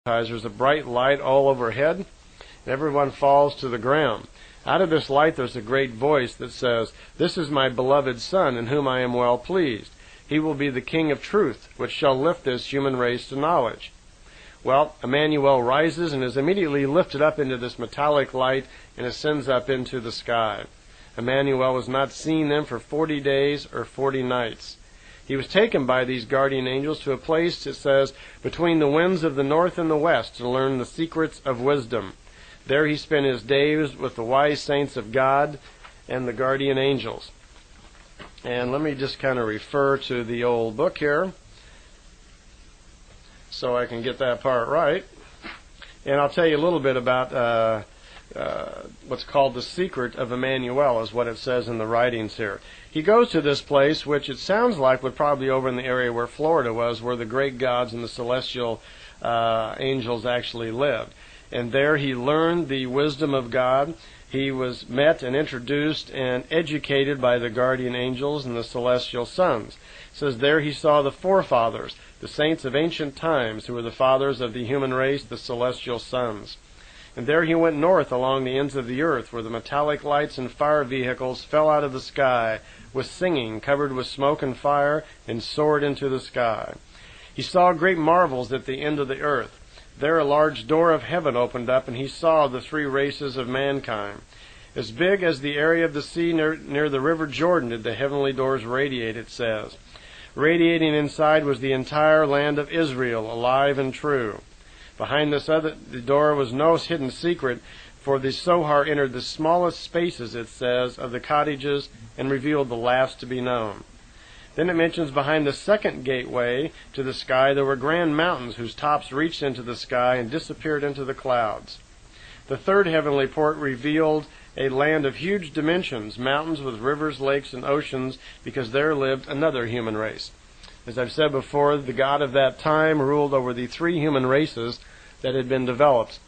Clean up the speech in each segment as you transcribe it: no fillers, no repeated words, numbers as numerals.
There's a bright light all overhead, and everyone falls to the ground. Out of this light there's a great voice that says, "This is my beloved Son, in whom I am well pleased. He will be the King of truth, which shall lift this human race to knowledge." Well, Emmanuel rises and is immediately lifted up into this metallic light and ascends up into the sky. Emmanuel was not seen then for 40 days or 40 nights. He was taken by these guardian angels to a place, it says, between the winds of the north and the west, to learn the secrets of wisdom. There he spent his days with the wise saints of God and the guardian angels. And let me just kind of refer to the old book here so I can get that part right. And I'll tell you a little bit about what's called the secret of Emmanuel, is what it says in the writings here. He goes to this place, which it sounds like would probably be over in the area where Florida was, where the great gods and the celestial angels actually lived. And there he learned the wisdom of God. He was met and introduced and educated by the guardian angels and the celestial sons. It says there he saw the forefathers, the saints of ancient times, who were the fathers of the human race, the celestial sons. And there he went north along the ends of the earth, where the metallic lights and fire vehicles fell out of the sky with singing, covered with smoke and fire, and soared into the sky. He saw great marvels at the end of the earth. There a large door of heaven opened up, and he saw the three races of mankind. As big as the area of the sea near the river Jordan did the heavenly doors radiate, it says. Radiating inside was the entire land of Israel, alive and true. Behind the door was no hidden secret, for the Sohar entered the smallest spaces, it says, of the cottages and revealed the last to be known. Then it mentions behind the second gateway to the sky there were grand mountains whose tops reached into the sky and disappeared into the clouds. The third heavenly port revealed a land of huge dimensions, mountains with rivers, lakes, and oceans, because there lived another human race. As I've said before, the God of that time ruled over the three human races that had been developed,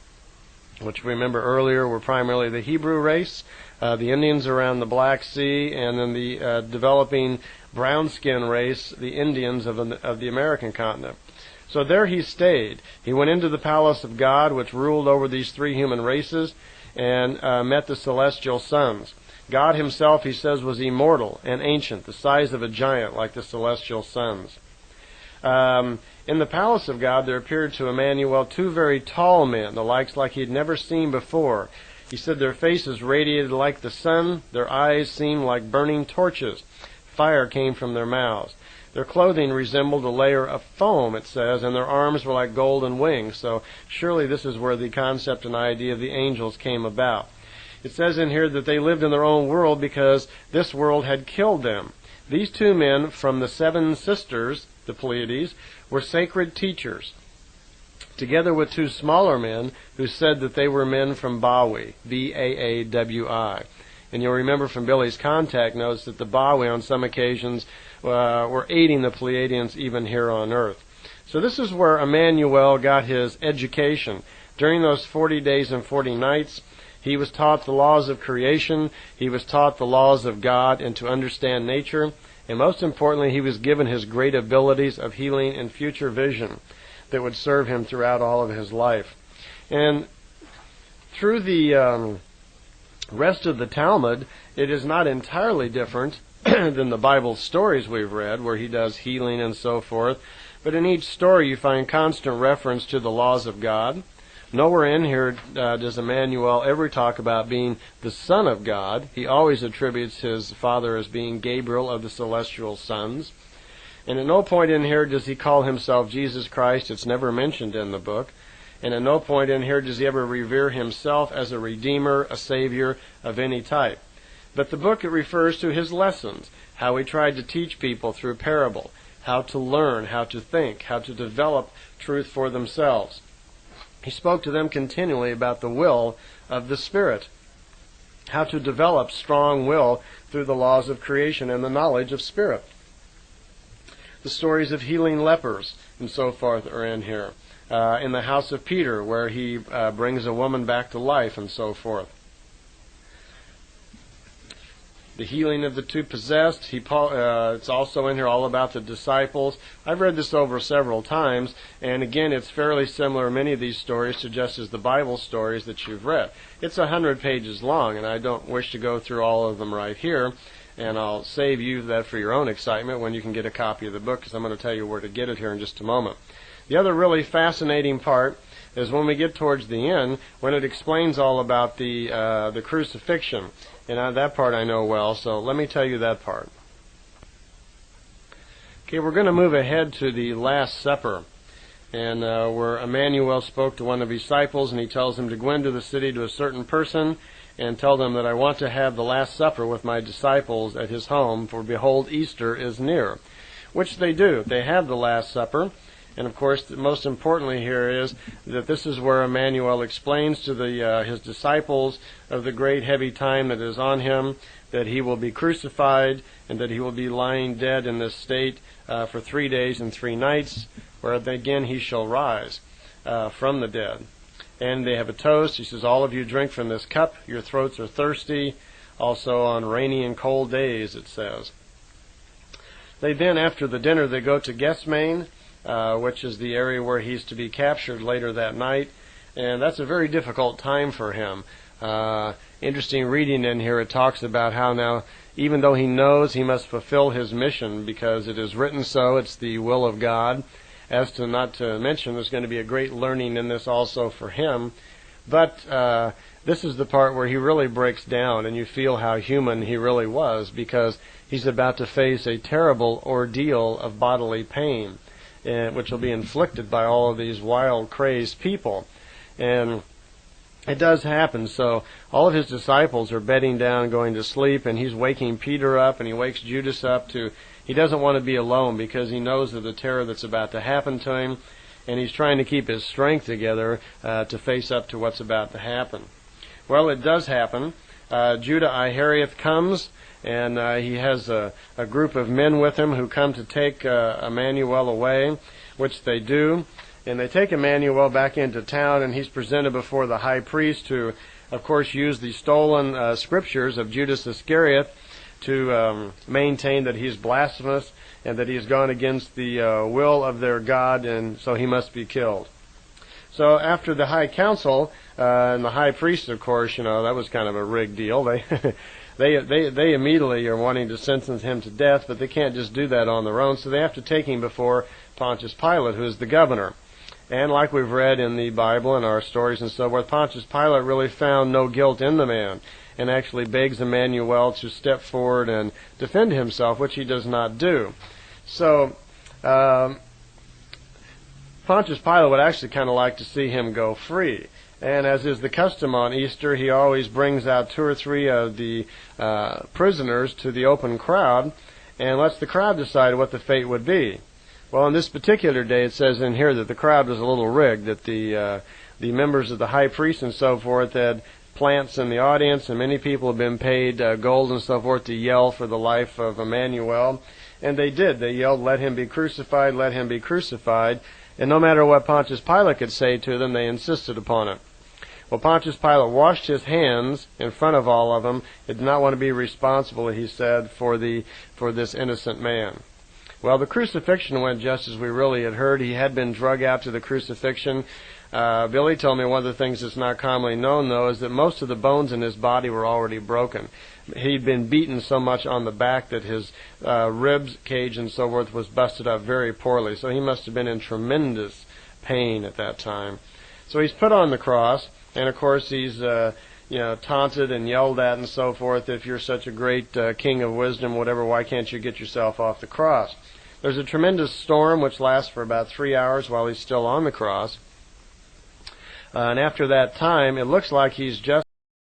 which remember earlier were primarily the Hebrew race, the Indians around the Black Sea, and then the developing brown skin race, the Indians of the American continent. So there he stayed. He went into the palace of God, which ruled over these three human races, and met the celestial sons. God himself, he says, was immortal and ancient, the size of a giant, like the celestial sons. In the palace of God there appeared to Emmanuel two very tall men, the likes like he had never seen before. He said their faces radiated like the sun, their eyes seemed like burning torches. Fire came from their mouths. Their clothing resembled a layer of foam, it says, and their arms were like golden wings. So surely this is where the concept and idea of the angels came about. It says in here that they lived in their own world because this world had killed them. These two men from the seven sisters, the Pleiades, were sacred teachers, together with two smaller men who said that they were men from Bawi, B-A-A-W-I. And you'll remember from Billy's contact notes that the Bawi on some occasions were aiding the Pleiadians even here on earth. So this is where Emmanuel got his education. During those 40 days and 40 nights, he was taught the laws of creation, he was taught the laws of God and to understand nature, and most importantly, he was given his great abilities of healing and future vision that would serve him throughout all of his life. And through the rest of the Talmud, it is not entirely different than the Bible stories we've read, where he does healing and so forth. But in each story you find constant reference to the laws of God. Nowhere in here does Emmanuel ever talk about being the Son of God. He always attributes his father as being Gabriel of the celestial sons. And at no point in here does he call himself Jesus Christ. It's never mentioned in the book. And at no point in here does he ever revere himself as a redeemer, a savior of any type. But the book, it refers to his lessons, how he tried to teach people through parable, how to learn, how to think, how to develop truth for themselves. He spoke to them continually about the will of the Spirit, how to develop strong will through the laws of creation and the knowledge of Spirit. The stories of healing lepers and so forth are in here. In the house of Peter, where he brings a woman back to life and so forth. the healing of the two possessed. It's also in here all about the disciples. I've read this over several times, and again, it's fairly similar, many of these stories, to just as the Bible stories that you've read. It's 100 pages long, and I don't wish to go through all of them right here, and I'll save you that for your own excitement when you can get a copy of the book, because I'm going to tell you where to get it here in just a moment. The other really fascinating part is when we get towards the end, when it explains all about the crucifixion. And that part I know well, so let me tell you that part. Okay, we're going to move ahead to the Last Supper, and where Emmanuel spoke to one of his disciples, and he tells him to go into the city to a certain person and tell them that I want to have the Last Supper with my disciples at his home, for behold, Easter is near. Which they do. They have the Last Supper. And of course, most importantly here is that this is where Emmanuel explains to his disciples of the great heavy time that is on him, that he will be crucified, and that he will be lying dead in this state for 3 days and 3 nights, where again he shall rise from the dead. And they have a toast. He says, all of you drink from this cup. Your throats are thirsty. Also on rainy and cold days, it says. They then, after the dinner, they go to Gethsemane, which is the area where he's to be captured later that night. And that's a very difficult time for him. Interesting reading in here, it talks about how now, even though he knows he must fulfill his mission because it is written so, it's the will of God, as to not to mention there's going to be a great learning in this also for him. But this is the part where he really breaks down, and you feel how human he really was, because he's about to face a terrible ordeal of bodily pain, which will be inflicted by all of these wild, crazed people. And it does happen. So all of his disciples are bedding down, going to sleep, and he's waking Peter up, and he wakes Judas up to... He doesn't want to be alone because he knows of the terror that's about to happen to him, and he's trying to keep his strength together to face up to what's about to happen. Well, it does happen. Judah Iscariot comes, and he has a group of men with him who come to take Emmanuel away, which they do. And they take Emmanuel back into town, and he's presented before the high priest, who, of course, used the stolen scriptures of Judas Iscariot to maintain that he's blasphemous and that he's gone against the will of their God, and so he must be killed. So after the high council, and the high priest, of course, that was kind of a rigged deal. They immediately are wanting to sentence him to death, but they can't just do that on their own, so they have to take him before Pontius Pilate, who is the governor. And like we've read in the Bible and our stories and so forth, Pontius Pilate really found no guilt in the man, and actually begs Emmanuel to step forward and defend himself, which he does not do. So Pontius Pilate would actually kind of like to see him go free. And as is the custom on Easter, he always brings out 2 or 3 of the prisoners to the open crowd and lets the crowd decide what the fate would be. Well, on this particular day, it says in here that the crowd was a little rigged, that the members of the high priest and so forth had plants in the audience, and many people have been paid gold and so forth to yell for the life of Emmanuel. And they did. They yelled, "Let him be crucified, let him be crucified." And no matter what Pontius Pilate could say to them, they insisted upon it. Well, Pontius Pilate washed his hands in front of all of them. He did not want to be responsible, he said, for this innocent man. Well, the crucifixion went just as we really had heard. He had been drug out to the crucifixion. Billy told me one of the things that's not commonly known, though, is that most of the bones in his body were already broken. He'd been beaten so much on the back that his ribs cage and so forth was busted up very poorly. So he must have been in tremendous pain at that time. So he's put on the cross, and of course he's taunted and yelled at and so forth. If you're such a great king of wisdom, whatever, why can't you get yourself off the cross? There's a tremendous storm which lasts for about 3 hours while he's still on the cross. And after that time, it looks like he's just